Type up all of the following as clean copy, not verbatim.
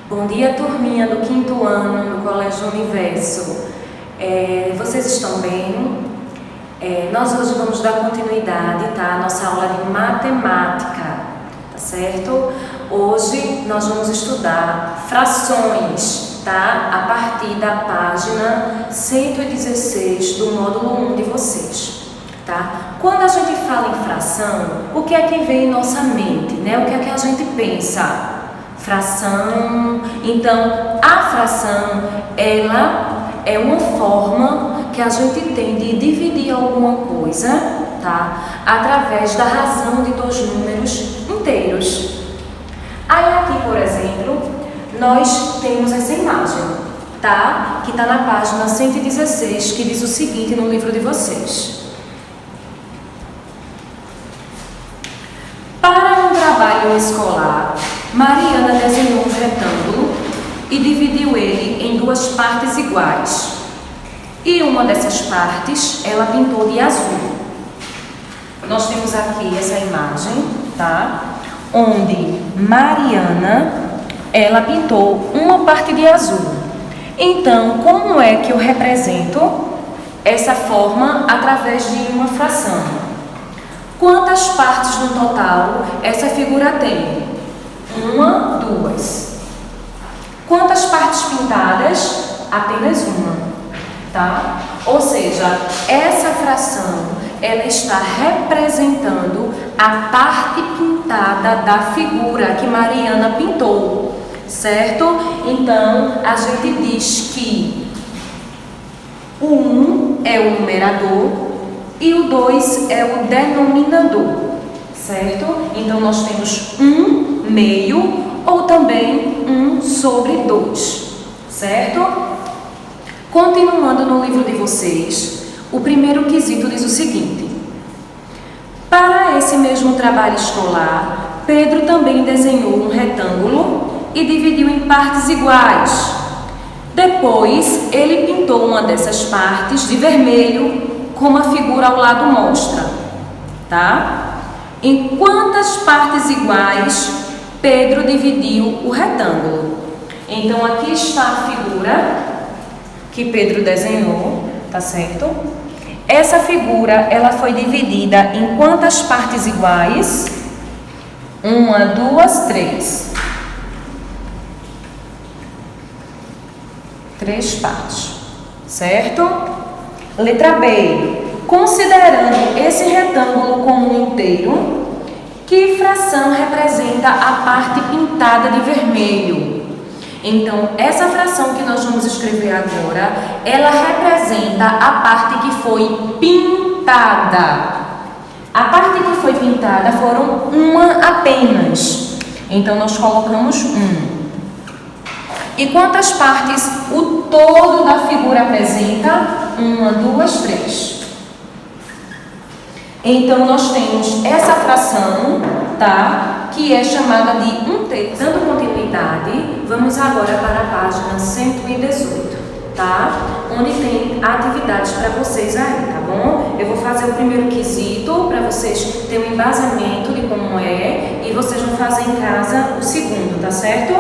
Bom dia, turminha do 5º ano no Colégio Universo. Vocês estão bem? Nós hoje vamos dar continuidade, tá? À nossa aula de matemática, tá certo? Hoje nós vamos estudar frações, tá? A partir da página 116 do módulo 1 de vocês, tá? Quando a gente fala em fração, o que é que vem em nossa mente, né? O que é que a gente pensa? Fração. Então, a fração, ela é uma forma que a gente tem de dividir alguma coisa, tá? Através da razão de dois números inteiros. Aí aqui, por exemplo, nós temos essa imagem, tá? Que está na página 116, que diz o seguinte no livro de vocês. Para um trabalho escolar, Mariana desenhou um retângulo e dividiu ele em duas partes iguais. E uma dessas partes ela pintou de azul. Nós temos aqui essa imagem, tá? Onde Mariana, ela pintou uma parte de azul. Então, como é que eu represento essa forma através de uma fração? Quantas partes no total essa figura tem? Uma, duas. Quantas partes pintadas? Apenas uma, tá? Ou seja, essa fração, ela está representando a parte pintada da figura que Mariana pintou, certo? Então, a gente diz que o 1 é o numerador e o 2 é o denominador, certo? Então, nós temos 1 meio ou também 1 sobre 2, certo? Continuando no livro de vocês, o primeiro quesito diz o seguinte: para esse mesmo trabalho escolar, Pedro também desenhou um retângulo e dividiu em partes iguais. Depois, ele pintou uma dessas partes de vermelho, como a figura ao lado mostra, tá? Em quantas partes iguais Pedro dividiu o retângulo? Então, aqui está a figura que Pedro desenhou, tá certo? Essa figura, ela foi dividida em quantas partes iguais? 1, 2, 3. 3 partes, certo? Letra B. Considerando esse retângulo como um inteiro, que fração representa a parte pintada de vermelho? Então, essa fração que nós vamos escrever agora, ela representa a parte que foi pintada. A parte que foi pintada foram uma apenas. Então, nós colocamos 1. E quantas partes o todo da figura apresenta? 1, 2, 3. Então, nós temos essa fração, tá? Que é chamada de um terço. Dando continuidade, vamos agora para a página 118, tá? Onde tem atividades para vocês aí, tá bom? Eu vou fazer o primeiro quesito para vocês terem um embasamento de como é e vocês vão fazer em casa o segundo, tá certo?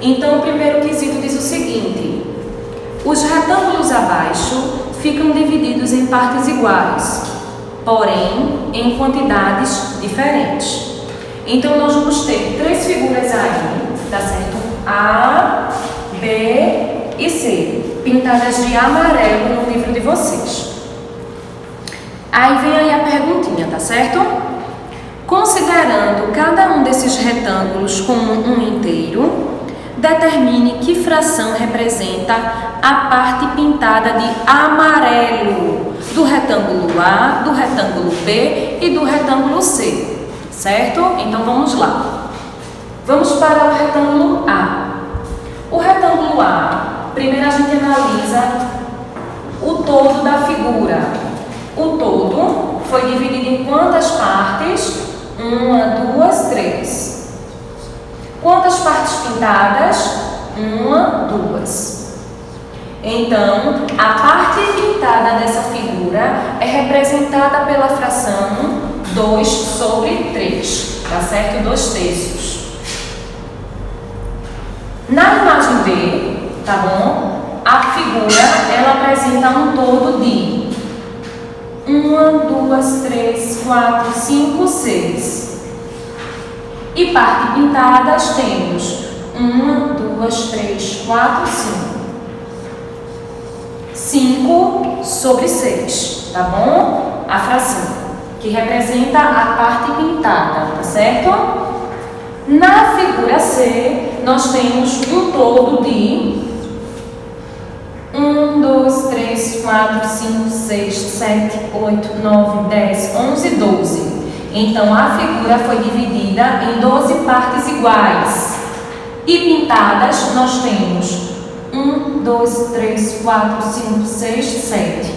Então, o primeiro quesito diz o seguinte: os retângulos abaixo ficam divididos em partes iguais, porém em quantidades diferentes. Então, nós vamos ter 3 figuras aí, tá certo? A, B e C, pintadas de amarelo no livro de vocês. Aí vem aí a perguntinha, tá certo? Considerando cada um desses retângulos como um inteiro, determine que fração representa a parte pintada de amarelo do retângulo A, do retângulo B e do retângulo C, certo? Então, vamos lá. Vamos para o retângulo A. O retângulo A, primeiro a gente analisa o todo da figura. O todo foi dividido em quantas partes? 1, 2, 3. Quantas partes pintadas? 1, 2. Então, a parte pintada dessa figura é representada pela fração 2 sobre 3, tá certo? 2 terços. Na imagem B, tá bom? A figura, ela apresenta um todo de 1, 2, 3, 4, 5, 6. E parte pintadas temos 1, 2, 3, 4, 5. 5 sobre 6, tá bom? A fração, que representa a parte pintada, tá certo? Na figura C, nós temos um todo de 1, 2, 3, 4, 5, 6, 7, 8, 9, 10, 11, 12. Então, a figura foi dividida em 12 partes iguais. E pintadas, nós temos 1, 2, 3, 4, 5, 6, 7.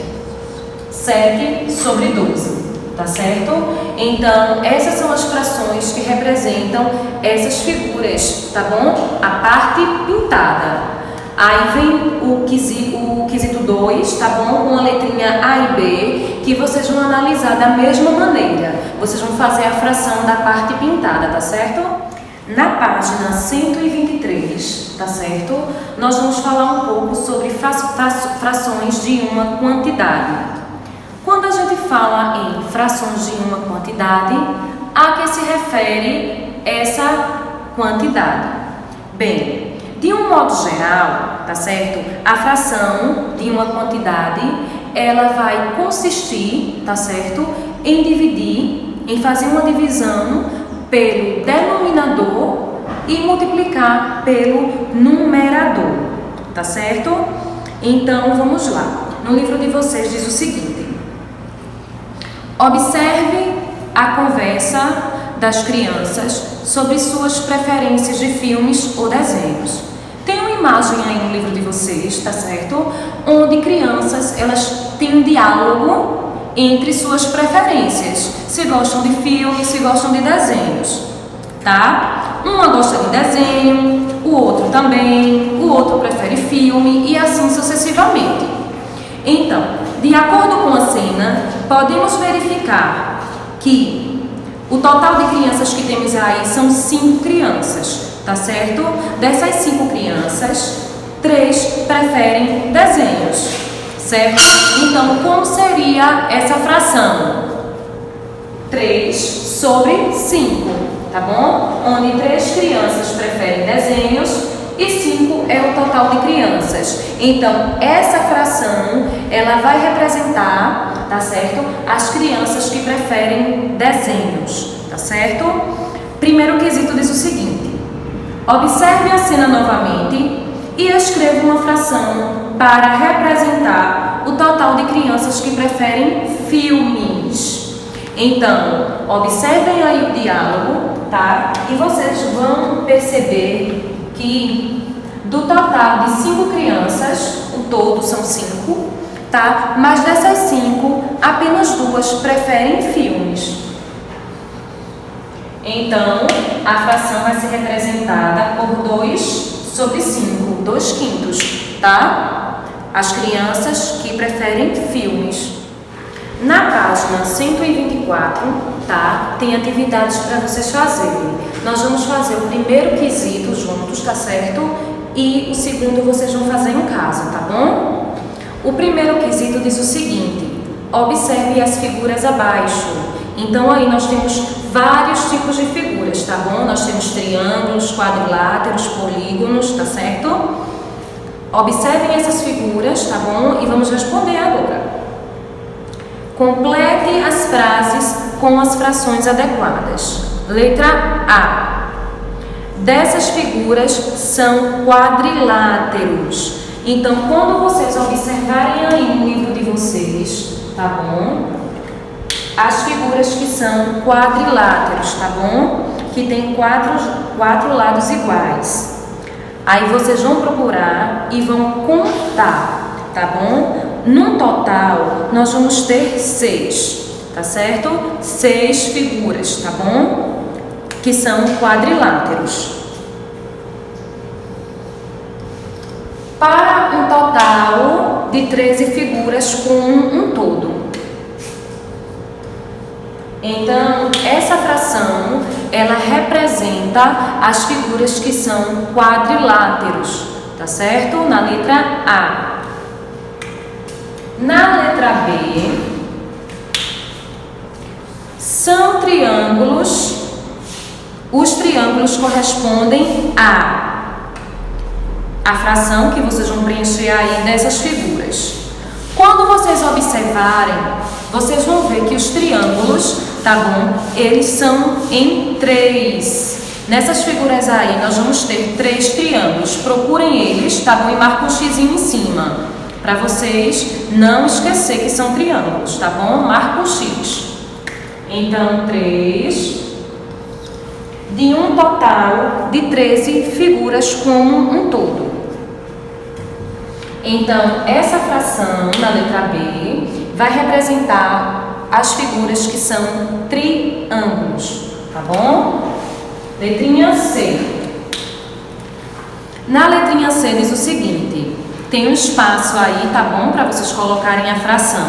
7 sobre 12, tá certo? Então, essas são as frações que representam essas figuras, tá bom? A parte pintada. Aí vem o quesito 2, tá bom? Com a letrinha A e B, que vocês vão analisar da mesma maneira. Vocês vão fazer a fração da parte pintada, tá certo? Na página 123, tá certo? Nós vamos falar um pouco sobre frações de uma quantidade. Quando a gente fala em frações de uma quantidade, a que se refere essa quantidade? Bem, de um modo geral, tá certo? A fração de uma quantidade, ela vai consistir, tá certo? Em dividir, em fazer uma divisão pelo denominador e multiplicar pelo numerador, tá certo? Então, vamos lá. No livro de vocês diz o seguinte: observe a conversa das crianças sobre suas preferências de filmes ou desenhos. Tem uma imagem aí no livro de vocês, tá certo? Onde crianças, elas têm um diálogo entre suas preferências. Se gostam de filmes, se gostam de desenhos, tá? Uma gosta de desenho, o outro também, o outro prefere filme e assim sucessivamente. Então, de acordo com a cena, podemos verificar que o total de crianças que temos aí são 5 crianças, tá certo? Dessas 5 crianças, 3 preferem desenhos, certo? Então, como seria essa fração? 3 sobre 5, tá bom? Onde 3 crianças preferem desenhos e 5 é o total de crianças. Então, essa fração, ela vai representar, tá certo? As crianças que preferem desenhos, tá certo? Primeiro quesito diz o seguinte: observe a cena novamente e escreva uma fração para representar o total de crianças que preferem filmes. Então, observem aí o diálogo, tá? E vocês vão perceber que do total de 5 crianças, o todo são 5, tá? Mas dessas 5, apenas 2 preferem filmes. Então, a fração vai ser representada por 2 sobre 5, 2 quintos, tá? As crianças que preferem filmes. Na página 124, tá? Tem atividades para vocês fazerem. Nós vamos fazer o primeiro quesito juntos, tá certo? E o segundo vocês vão fazer em casa, tá bom? O primeiro quesito diz o seguinte: observe as figuras abaixo. Então, aí nós temos vários tipos de figuras, tá bom? Nós temos triângulos, quadriláteros, polígonos, tá certo? Observem essas figuras, tá bom? E vamos responder agora. Complete as frases com as frações adequadas. Letra A. Dessas figuras são quadriláteros. Então, quando vocês observarem aí no livro de vocês, tá bom? As figuras que são quadriláteros, tá bom? Que tem quatro lados iguais. Aí vocês vão procurar e vão contar, tá bom? No total, nós vamos ter 6, tá certo? 6 figuras, tá bom? Que são quadriláteros. Para um total de 13 figuras com um todo. Então, essa fração, ela representa as figuras que são quadriláteros, tá certo? Na letra A. Na letra B, são triângulos. Os triângulos correspondem a fração que vocês vão preencher aí dessas figuras. Quando vocês observarem, vocês vão ver que os triângulos, tá bom? Eles são em 3. Nessas figuras aí, nós vamos ter 3 triângulos. Procurem eles, tá bom? E marca um xizinho em cima, para vocês não esquecer que são triângulos, tá bom? Marca um X. Então, 3, de um total de 13 figuras como um todo. Então, essa fração, na letra B, vai representar as figuras que são triângulos, tá bom? Letrinha C. Na letrinha C diz o seguinte, tem um espaço aí, tá bom? Para vocês colocarem a fração.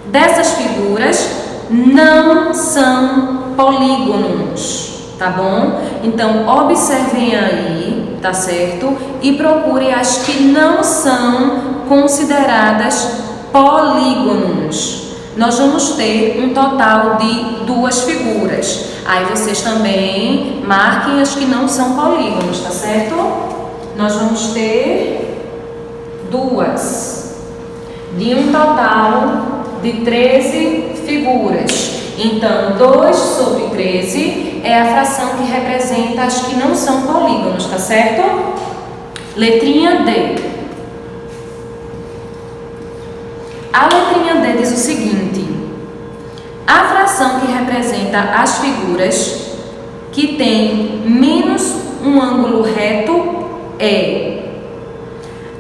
Dessas figuras não são polígonos, tá bom? Então, observem aí, tá certo? E procurem as que não são consideradas polígonos. Nós vamos ter um total de 2 figuras. Aí vocês também marquem as que não são polígonos, tá certo? Nós vamos ter 2, de um total de 13 figuras. Então, 2 sobre 13 é a fração que representa as que não são polígonos, tá certo? Letrinha D. A letrinha D diz o seguinte, a fração que representa as figuras que tem menos um ângulo reto é...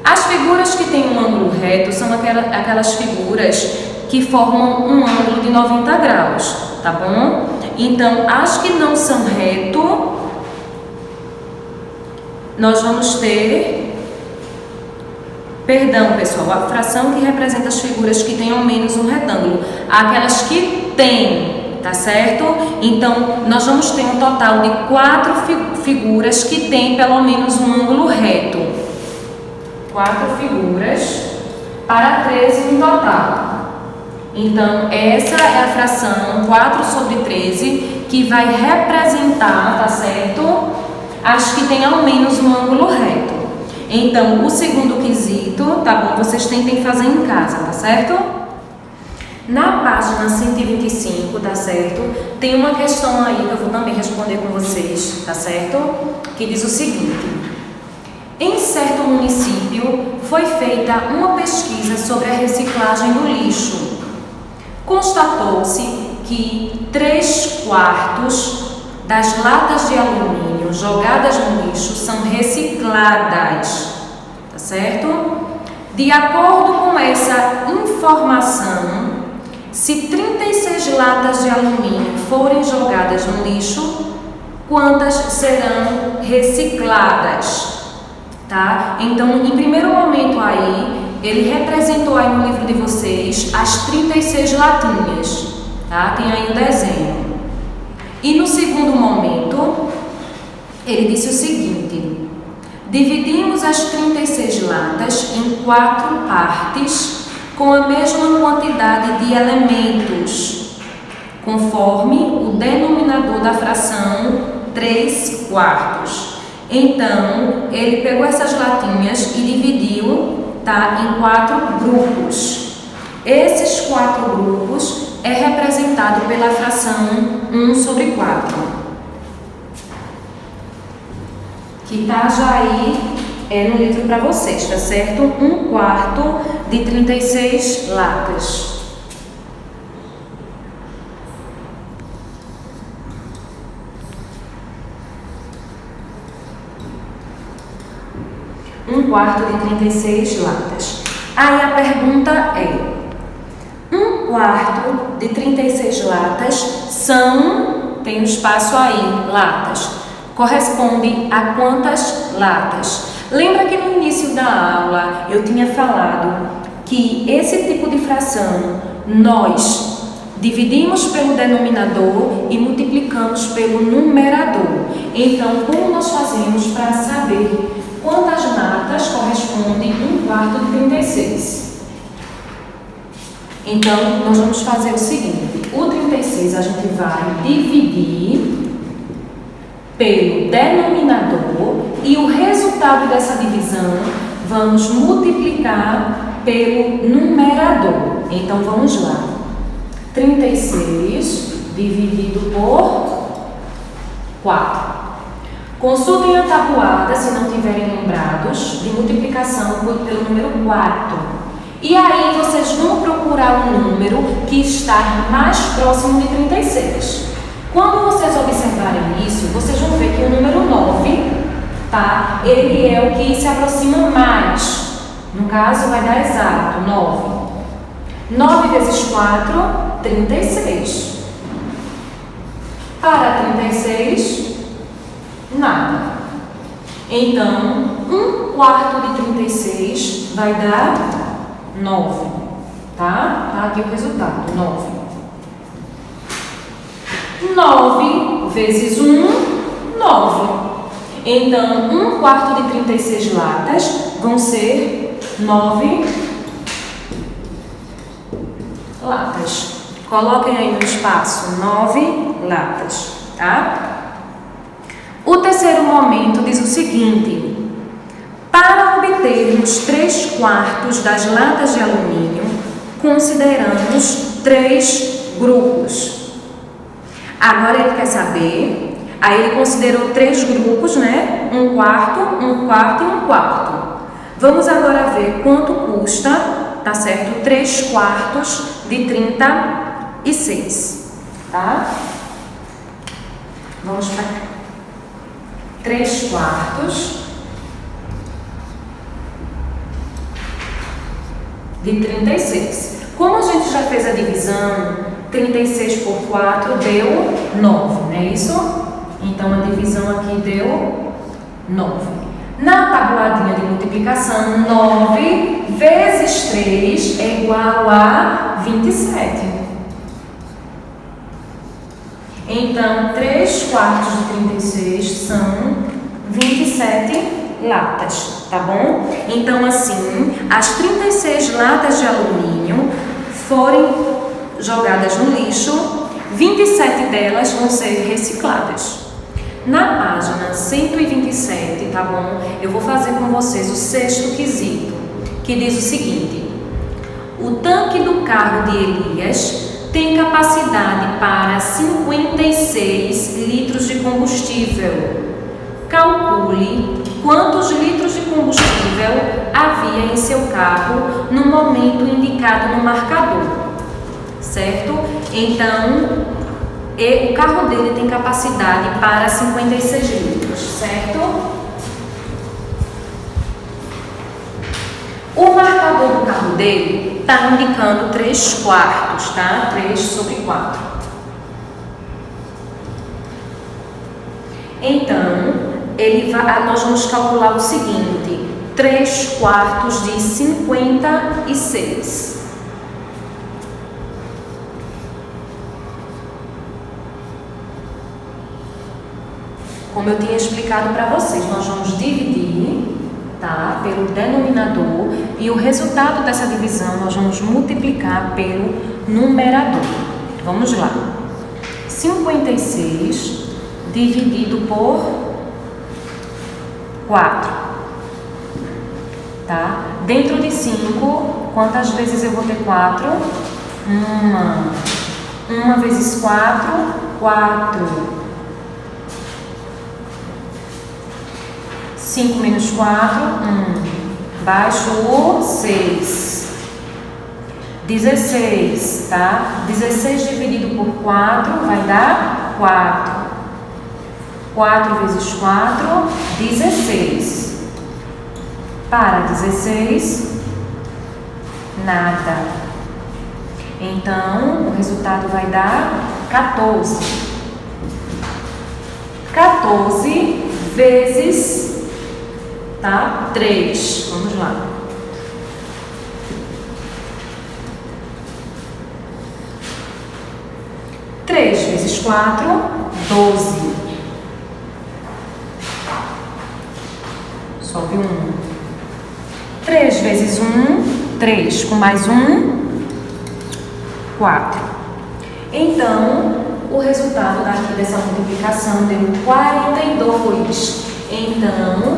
As figuras que têm um ângulo reto são aquelas figuras que formam um ângulo de 90 graus, tá bom? Então, as que não são reto, nós vamos ter, perdão pessoal, a fração que representa as figuras que têm ao menos um retângulo, aquelas que têm, tá certo? Então, nós vamos ter um total de 4 figuras que têm pelo menos um ângulo reto. 4 figuras para 13 no total. Então, essa é a fração 4 sobre 13 que vai representar, tá certo? As que têm ao menos um ângulo reto. Então, o segundo quesito, tá bom? Vocês tentem fazer em casa, tá certo? Na página 125, tá certo? Tem uma questão aí que eu vou também responder com vocês, tá certo? Que diz o seguinte: em certo município foi feita uma pesquisa sobre a reciclagem do lixo. Constatou-se que 3/4 das latas de alumínio jogadas no lixo são recicladas, tá certo? De acordo com essa informação, se 36 latas de alumínio forem jogadas no lixo, quantas serão recicladas? Tá? Então, em primeiro momento aí, ele representou aí no livro de vocês as 36 latinhas, tá? Tem aí o desenho. E no segundo momento, ele disse o seguinte: dividimos as 36 latas em 4 partes com a mesma quantidade de elementos, conforme o denominador da fração 3/4. Então, ele pegou essas latinhas e dividiu, tá, em 4 grupos. Esses 4 grupos é representado pela fração 1 sobre 4. Que tá já aí no livro para vocês, tá certo? 1/4 de 36 latas. Um quarto de 36 latas. Aí a pergunta é: 1/4 de 36 latas são, tem um espaço aí, latas, corresponde a quantas latas? Lembra que no início da aula eu tinha falado que esse tipo de fração nós Dividimos pelo denominador e multiplicamos pelo numerador. Então, como nós fazemos para saber quantas latas correspondem a 1/4 de 36? Então, nós vamos fazer o seguinte: o 36 a gente vai dividir pelo denominador e o resultado dessa divisão vamos multiplicar pelo numerador. Então, vamos lá. 36 dividido por 4. Consultem a tabuada, se não tiverem lembrados, de multiplicação pelo número 4. E aí vocês vão procurar um número que está mais próximo de 36. Quando vocês observarem isso, vocês vão ver que o número 9, tá? Ele é o que se aproxima mais. No caso, vai dar exato, 9. 9 vezes 4, 36. Para 36, nada. Então, 1/4 de 36 vai dar 9. Tá? Tá aqui o resultado, 9. 9 vezes 1, 9. Então, 1/4 de 36 latas vão ser 9 latas. Coloquem aí no espaço 9 latas, tá? O terceiro momento diz o seguinte: para obtermos 3/4 das latas de alumínio, consideramos 3 grupos. Agora ele quer saber, aí ele considerou 3 grupos, né? 1/4, 1/4 e 1/4. Vamos agora ver quanto custa, tá certo? 3/4 de 36, tá? Vamos para 3/4 de 36. Como a gente já fez a divisão, 36 por 4 deu 9, não é isso? Então, a divisão aqui deu 9. Na tabuladinha de multiplicação, 9 vezes 3 é igual a 27. Então, 3/4 de 36 são 27 latas, tá bom? Então, assim, as 36 latas de alumínio forem jogadas no lixo, 27 delas vão ser recicladas. Na página 127, tá bom? Eu vou fazer com vocês o 6º quesito, que diz o seguinte: o tanque do carro de Elias tem capacidade para 56 litros de combustível. Calcule quantos litros de combustível havia em seu carro no momento indicado no marcador. Certo? Então, o carro dele tem capacidade para 56 litros, certo? O marcador do carro dele está indicando 3/4, tá? 3/4. Então, nós vamos calcular o seguinte: 3/4 de 56. Como eu tinha explicado para vocês, nós vamos dividir, tá, pelo denominador e o resultado dessa divisão nós vamos multiplicar pelo numerador. Vamos lá. 56 dividido por 4. Tá? Dentro de 5, quantas vezes eu vou ter 4? Uma vezes 4, 4. 5 menos 4, 1. Baixo o 6. 16, tá? 16 dividido por 4 vai dar 4. 4 vezes 4, 16. Para 16, nada. Então, o resultado vai dar 14. 14 vezes, tá? 3. Vamos lá. 4, 12. Sobe 1. 3 vezes 1, 3. Com mais 1, 4. Então, o resultado daqui dessa multiplicação deu 42. Então,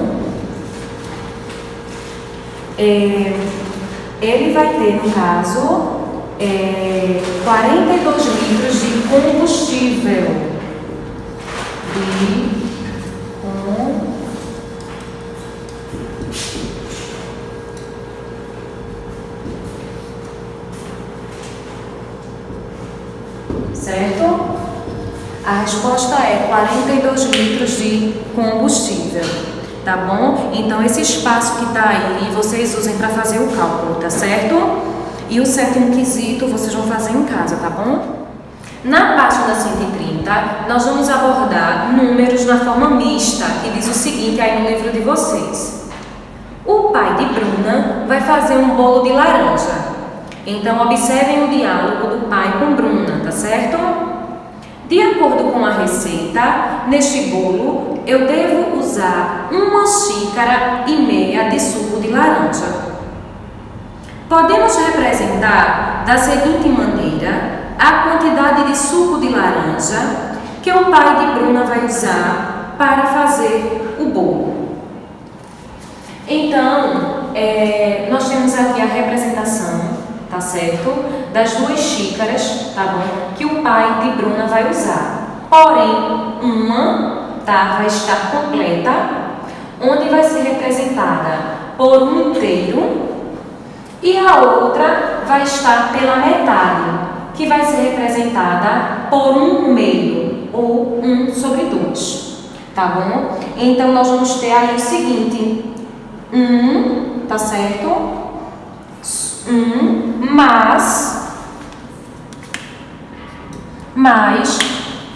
ele vai ter, no caso, 42 litros de combustível. Certo? A resposta é 42 litros de combustível, tá bom? Então, esse espaço que tá aí, vocês usem para fazer o cálculo, tá certo? E o 7º quesito vocês vão fazer em casa, tá bom? Na página 130, nós vamos abordar números na forma mista, que diz o seguinte aí no livro de vocês. O pai de Bruna vai fazer um bolo de laranja. Então, observem o diálogo do pai com Bruna, tá certo? De acordo com a receita, neste bolo, eu devo usar 1,5 xícaras de suco de laranja. Podemos representar da seguinte maneira a quantidade de suco de laranja que o pai de Bruna vai usar para fazer o bolo. Então, nós temos aqui a representação, tá certo? Das 2 xícaras, tá bom? Que o pai de Bruna vai usar. Porém, uma, tá? Vai estar completa, onde vai ser representada por 1 inteiro, e a outra vai estar pela metade, que vai ser representada por 1 meio, ou 1/2, tá bom? Então, nós vamos ter aí o seguinte, 1, tá certo? 1 mais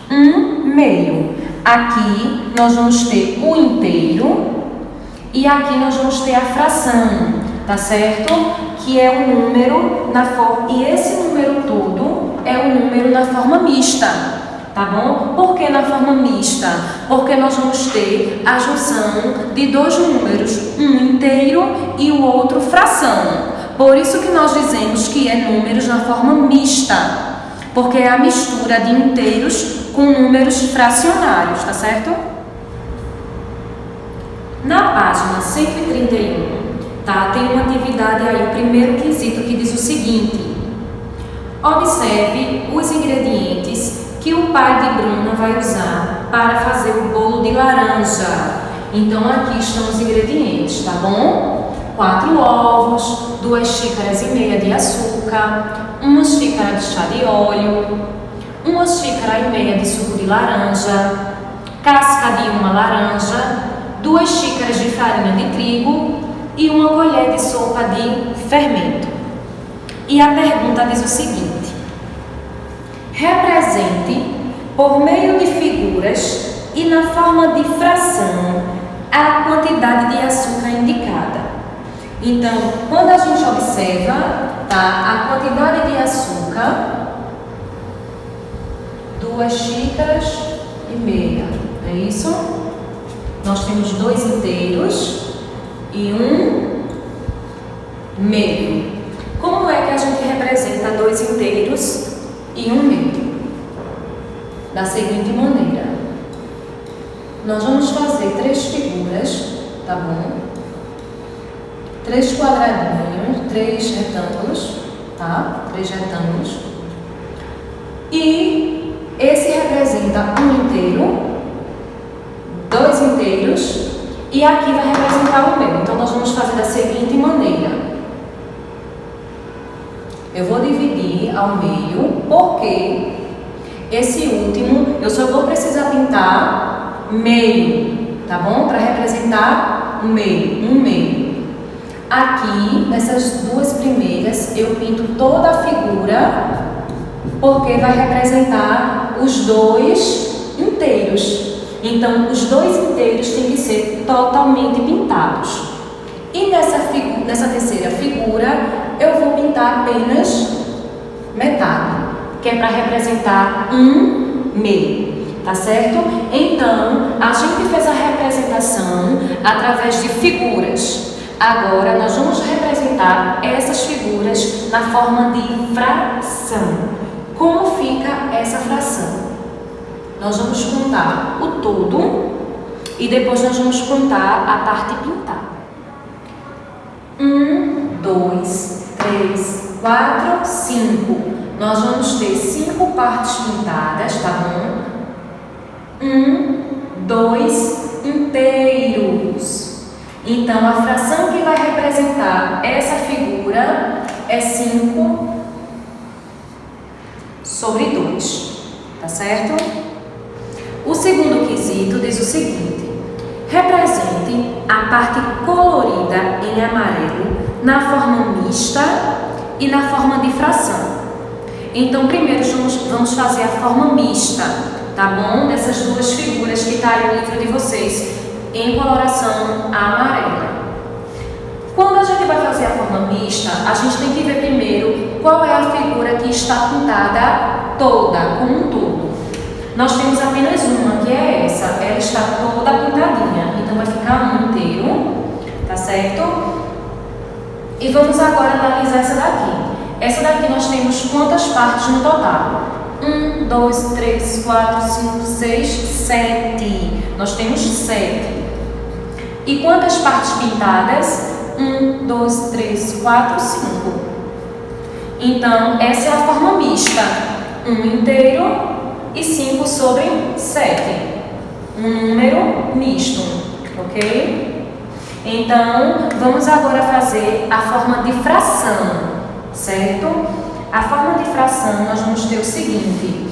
1 meio. Aqui nós vamos ter o inteiro e aqui nós vamos ter a fração, tá certo? Que é o número na forma, e esse número todo é o número na forma mista, tá bom? Por que na forma mista? Porque nós vamos ter a junção de 2 números, um inteiro e o outro fração. Por isso que nós dizemos que é números na forma mista, porque é a mistura de inteiros com números fracionários, tá certo? Na página 131, tá? Tem uma atividade aí, o primeiro quesito, que diz o seguinte: observe os ingredientes que o pai de Bruna vai usar para fazer o bolo de laranja. Então, aqui estão os ingredientes, tá bom? 4 ovos, 2,5 xícaras de açúcar, 1 xícara de chá de óleo, 1,5 xícaras de suco de laranja, casca de uma laranja, 2 xícaras de farinha de trigo e 1 colher de sopa de fermento. E a pergunta diz o seguinte: represente por meio de figuras e na forma de fração a quantidade de açúcar indicada. Então, quando a gente observa, tá, a quantidade de açúcar, 2,5 xícaras, é isso? Nós temos 2 inteiros e 1 meio. Como é que a gente representa 2 inteiros e 1 meio? Da seguinte maneira: nós vamos fazer 3 figuras, tá bom? 3 quadradinhos, 3 retângulos, tá? 3 retângulos. E esse representa 1 inteiro, 2 inteiros, e aqui vai representar o meio. Então, nós vamos fazer da seguinte maneira: eu vou dividir ao meio, porque esse último eu só vou precisar pintar meio, tá bom? Para representar um meio. Aqui, nessas 2 primeiras, eu pinto toda a figura, porque vai representar os 2 inteiros. Então, os 2 inteiros têm que ser totalmente pintados. E nessa terceira figura, eu vou pintar apenas metade, que é para representar 1 me, tá certo? Então, a gente fez a representação através de figuras. Agora, nós vamos representar essas figuras na forma de fração. Como fica essa fração? Nós vamos contar o todo e depois nós vamos contar a parte pintada. 1, 2, 3, 4, 5. Nós vamos ter 5 partes pintadas, tá bom? 1, 2 inteiros. Então, a fração que vai representar essa figura é 5 sobre 2, tá certo? O segundo quesito diz o seguinte: represente a parte colorida em amarelo na forma mista e na forma de fração. Então, primeiro vamos fazer a forma mista, tá bom? Dessas duas figuras que está aí no livro de vocês, em coloração amarela. Quando a gente vai fazer a forma mista, a gente tem que ver primeiro qual é a figura que está pintada toda, como um todo. Nós temos apenas uma, que é essa. Ela está toda pintadinha, então vai ficar um inteiro, tá certo? E vamos agora analisar essa daqui. Essa daqui nós temos quantas partes no total? 1, 2, 3, 4, 5, 6, 7. Nós temos 7. E quantas partes pintadas? 1, 2, 3, 4, 5. Então, essa é a forma mista. 1 inteiro e 5 sobre 7. Um número misto, ok? Então, vamos agora fazer a forma de fração, certo? A forma de fração, nós vamos ter o seguinte: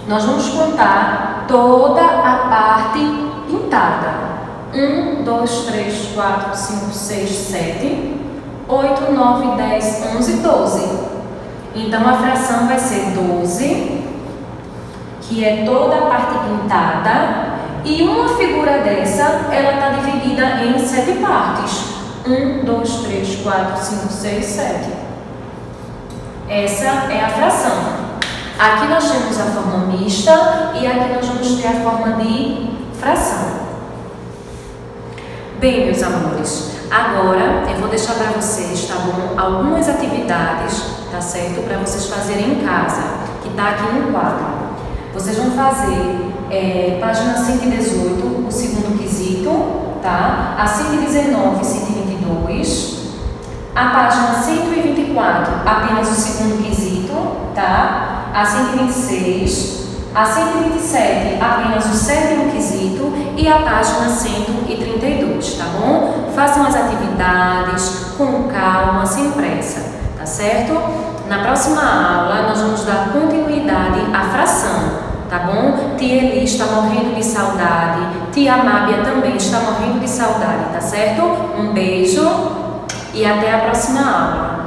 nós vamos contar toda a parte pintada. 1, 2, 3, 4, 5, 6, 7, 8, 9, 10, 11, 12. Então, a fração vai ser 12, que é toda a parte pintada, e uma figura dessa, ela está dividida em 7 partes. 1, 2, 3, 4, 5, 6, 7. Essa é a fração. Aqui nós temos a forma mista e aqui nós vamos ter a forma de fração. Bem, meus amores, agora eu vou deixar para vocês, tá bom, algumas atividades, tá certo, para vocês fazerem em casa, que tá aqui no quadro. Vocês vão fazer página 118, o segundo quesito, tá? A 119, 122. A página 124, apenas o segundo quesito, tá? A 126. A 127, apenas o sétimo quesito, e a página 132, tá bom? Façam as atividades com calma, sem pressa, tá certo? Na próxima aula, nós vamos dar continuidade à fração, tá bom? Tia Eli está morrendo de saudade, tia Mábia também está morrendo de saudade, tá certo? Um beijo e até a próxima aula.